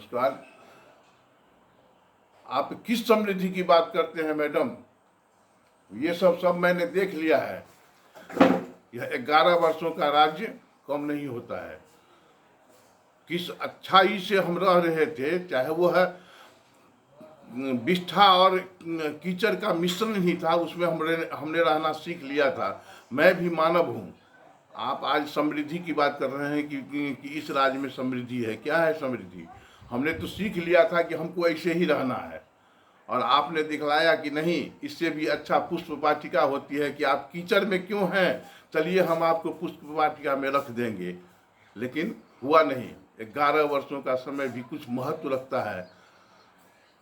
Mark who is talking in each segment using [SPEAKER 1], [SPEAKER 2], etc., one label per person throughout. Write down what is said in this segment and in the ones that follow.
[SPEAKER 1] नमस्कार। आप किस समृद्धि की बात करते हैं मैडम? ये सब मैंने देख लिया है। यह 11 वर्षों का राज्य कम नहीं होता है। किस अच्छाई से हम रह रहे थे, चाहे वो है विष्ठा और कीचड़ का मिश्रण ही था, उसमें हमने रहना सीख लिया था। मैं भी मानव हूँ। आप आज समृद्धि की बात कर रहे हैं कि इस राज्य में समृद्धि है। क्या है समृद्धि? हमने तो सीख लिया था कि हमको ऐसे ही रहना है, और आपने दिखलाया कि नहीं, इससे भी अच्छा पुष्प वाटिका होती है। कि आप कीचड़ में क्यों हैं, चलिए हम आपको पुष्प वाटिका में रख देंगे। लेकिन हुआ नहीं। 11 वर्षों का समय भी कुछ महत्व रखता है।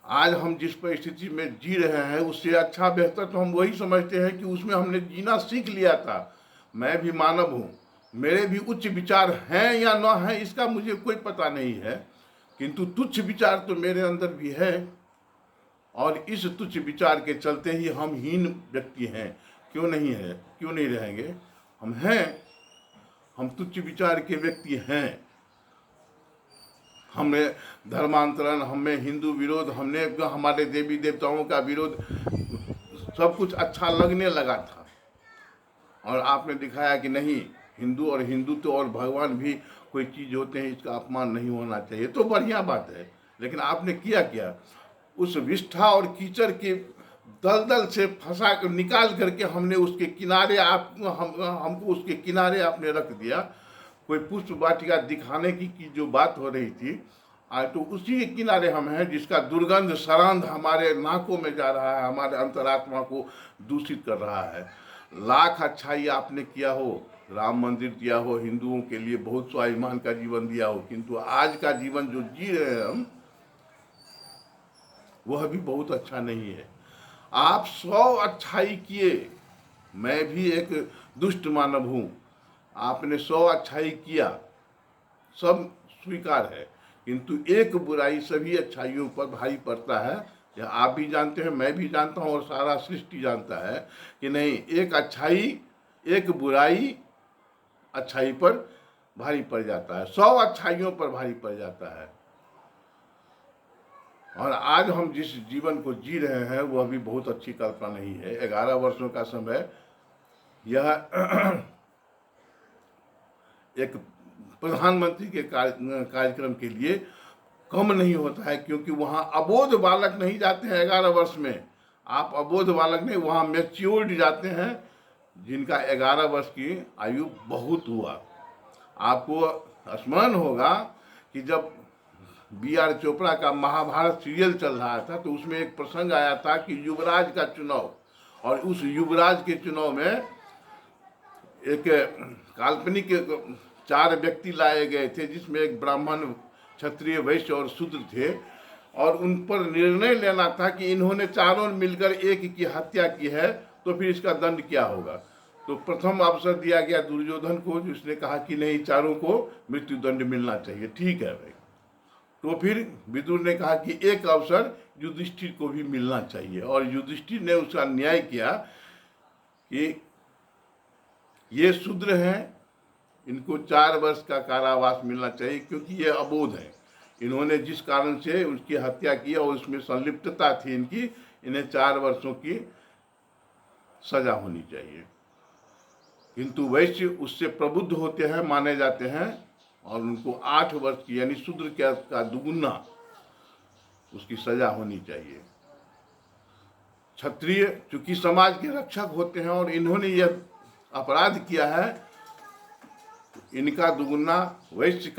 [SPEAKER 1] आज हम जिस परिस्थिति में जी रहे हैं, उससे अच्छा बेहतर तो हम वही समझते हैं कि उसमें हमने जीना सीख लिया था। मैं भी मानव हूँ, मेरे भी उच्च विचार हैं या न हैं इसका मुझे कोई पता नहीं है, किंतु तुच्छ विचार तो मेरे अंदर भी है। और इस तुच्छ विचार के चलते ही हम हीन व्यक्ति हैं। क्यों नहीं है, क्यों नहीं रहेंगे? हम हैं, हम तुच्छ विचार के व्यक्ति हैं। हमें धर्मांतरण, हमें हिंदू विरोध, हमने हमारे देवी देवताओं का विरोध, सब कुछ अच्छा लगने लगा था। और आपने दिखाया कि नहीं, हिंदू और हिंदुत्व और भगवान भी कोई चीज़ होते हैं, इसका अपमान नहीं होना चाहिए। तो बढ़िया बात है। लेकिन आपने किया क्या? उस विष्ठा और कीचड़ के दलदल से फंसा कर निकाल करके हमने उसके किनारे हमको उसके किनारे आपने रख दिया। कोई पुष्प वाटिका दिखाने की जो बात हो रही थी, आज तो उसी के किनारे हम हैं, जिसका दुर्गंध सरांध हमारे नाकों में जा रहा है, हमारे अंतरात्मा को दूषित कर रहा है। लाख अच्छाई आपने किया हो, राम मंदिर दिया हो, हिंदुओं के लिए बहुत स्वाभिमान का जीवन दिया हो, किंतु आज का जीवन जो जी रहे हैं हम, वह भी बहुत अच्छा नहीं है। आप 100 अच्छाई किए, मैं भी एक दुष्ट मानव हूँ। आपने 100 अच्छाई किया, सब स्वीकार है, किंतु एक बुराई सभी अच्छाइयों पर भारी पड़ता है। यह आप भी जानते हैं, मैं भी जानता हूँ, और सारा सृष्टि जानता है कि नहीं, एक अच्छाई, एक बुराई अच्छाई पर भारी पड़ जाता है, 100 अच्छाइयों पर भारी पड़ जाता है। और आज हम जिस जीवन को जी रहे हैं वह भी बहुत अच्छी कल्पना नहीं है। 11 वर्षों का समय यह एक प्रधानमंत्री के कार्यक्रम के लिए कम नहीं होता है, क्योंकि वहाँ अबोध बालक नहीं जाते हैं 11 वर्ष में। आप अबोध बालक नहीं, वहाँ मैच्योर्ड जाते हैं, जिनका 11 वर्ष की आयु बहुत हुआ। आपको स्मरण होगा कि जब B.R. चोपड़ा का महाभारत सीरियल चल रहा था, तो उसमें एक प्रसंग आया था कि युवराज का चुनाव, और उस युवराज के चुनाव में एक काल्पनिक 4 व्यक्ति लाए गए थे, जिसमें एक ब्राह्मण, क्षत्रिय, वैश्य और शूद्र थे। और उन पर निर्णय लेना था कि इन्होंने चारों मिलकर एक की हत्या की है, तो फिर इसका दंड क्या होगा। तो प्रथम अवसर दिया गया दुर्योधन को, जिसने कहा कि नहीं, चारों को मृत्यु दंड मिलना चाहिए। ठीक है भाई। तो फिर विदुर ने कहा कि एक अवसर युधिष्ठिर को भी मिलना चाहिए, और युधिष्ठिर ने उसका न्याय किया कि ये शूद्र हैं, इनको 4 वर्ष का कारावास मिलना चाहिए, क्योंकि ये अबोध है। इन्होंने जिस कारण से उसकी हत्या की और उसमें संलिप्तता थी इनकी, इन्हें 4 वर्षों की सजा होनी चाहिए। किंतु वैश्य उससे प्रबुद्ध होते हैं, माने जाते हैं, और उनको 8 वर्ष की, यानी शूद्र का दुगुना उसकी सजा होनी चाहिए। क्षत्रिय चूंकि समाज के रक्षक होते हैं, और इन्होंने यह अपराध किया है, इनका दुगुना, वैश्य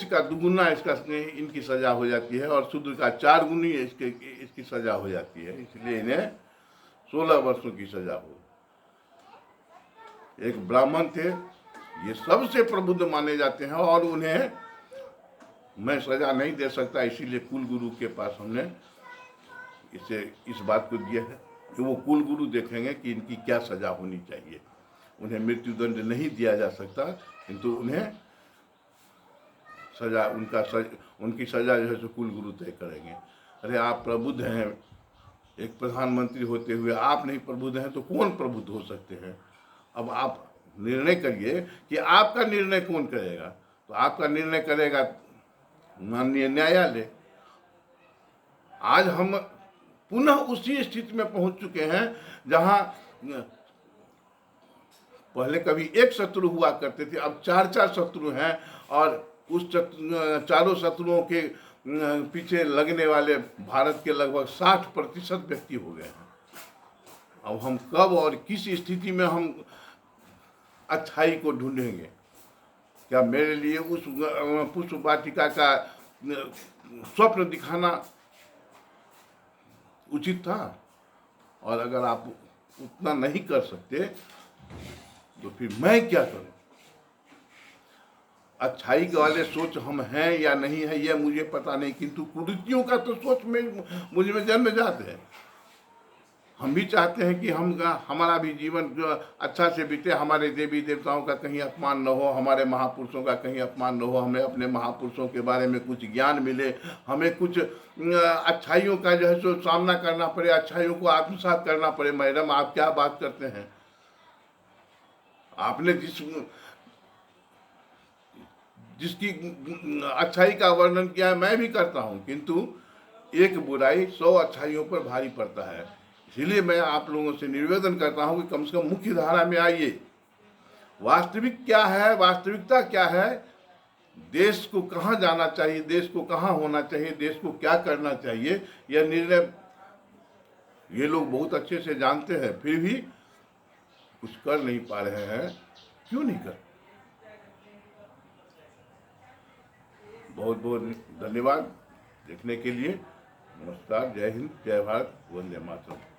[SPEAKER 1] का दुगुना इनकी सजा हो जाती है, और शूद्र का 4 गुनी इसकी सजा हो जाती है। इसलिए इन्हें 16 वर्षों की सजा हो। एक ब्राह्मण थे, ये सबसे प्रबुद्ध माने जाते हैं, और उन्हें मैं सजा नहीं दे सकता, इसीलिए कुल गुरु के पास हमने इस बात को दिया है कि वो कुल गुरु देखेंगे कि इनकी क्या सजा होनी चाहिए। उन्हें मृत्युदंड नहीं दिया जा सकता, किंतु उन्हें सजा, उनकी सजा जो है सो कुल गुरु तय करेंगे। अरे आप प्रबुद्ध हैं, एक प्रधानमंत्री होते हुए आप नहीं प्रबुद्ध हैं, तो कौन प्रबुद्ध हो सकते हैं? अब आप निर्णय करिए कि आपका निर्णय कौन करेगा। तो आपका निर्णय करेगा माननीय न्यायालय। आज हम पुनः उसी स्थिति में पहुंच चुके हैं जहां पहले कभी एक शत्रु हुआ करते थे, अब 4-4 शत्रु हैं, और उस चारों शत्रुओं के पीछे लगने वाले भारत के लगभग 60% व्यक्ति हो गए हैं। अब हम कब और किस स्थिति में हम अच्छाई को ढूंढेंगे? क्या मेरे लिए उस पुष्प वाटिका का स्वप्न दिखाना उचित था? और अगर आप उतना नहीं कर सकते तो फिर मैं क्या करूं? अच्छाई के वाले सोच हम हैं या नहीं है यह मुझे पता नहीं, किंतु कुरीतियों का तो सोच में मुझ में जन्मजात है। हम भी चाहते हैं कि हमारा भी जीवन जो अच्छा से बीते, हमारे देवी देवताओं का कहीं अपमान न हो, हमारे महापुरुषों का कहीं अपमान न हो, हमें अपने महापुरुषों के बारे में कुछ ज्ञान मिले, हमें कुछ अच्छाइयों का जो है सो सामना करना पड़े, अच्छाइयों को आत्मसात करना पड़े। मैडम, आप क्या बात करते हैं? आपने जिसकी अच्छाई का वर्णन किया है मैं भी करता हूं, किंतु एक बुराई 100 अच्छाइयों पर भारी पड़ता है। इसीलिए मैं आप लोगों से निवेदन करता हूं कि कम से कम मुख्य धारा में आइए। वास्तविक क्या है, वास्तविकता क्या है, देश को कहां जाना चाहिए, देश को कहां होना चाहिए, देश को क्या करना चाहिए, यह निर्णय ये लोग बहुत अच्छे से जानते हैं, फिर भी कुछ कर नहीं पा रहे हैं। क्यों नहीं कर? बहुत बहुत धन्यवाद देखने के लिए। नमस्कार, जय हिंद, जय भारत, वंदे मातरम।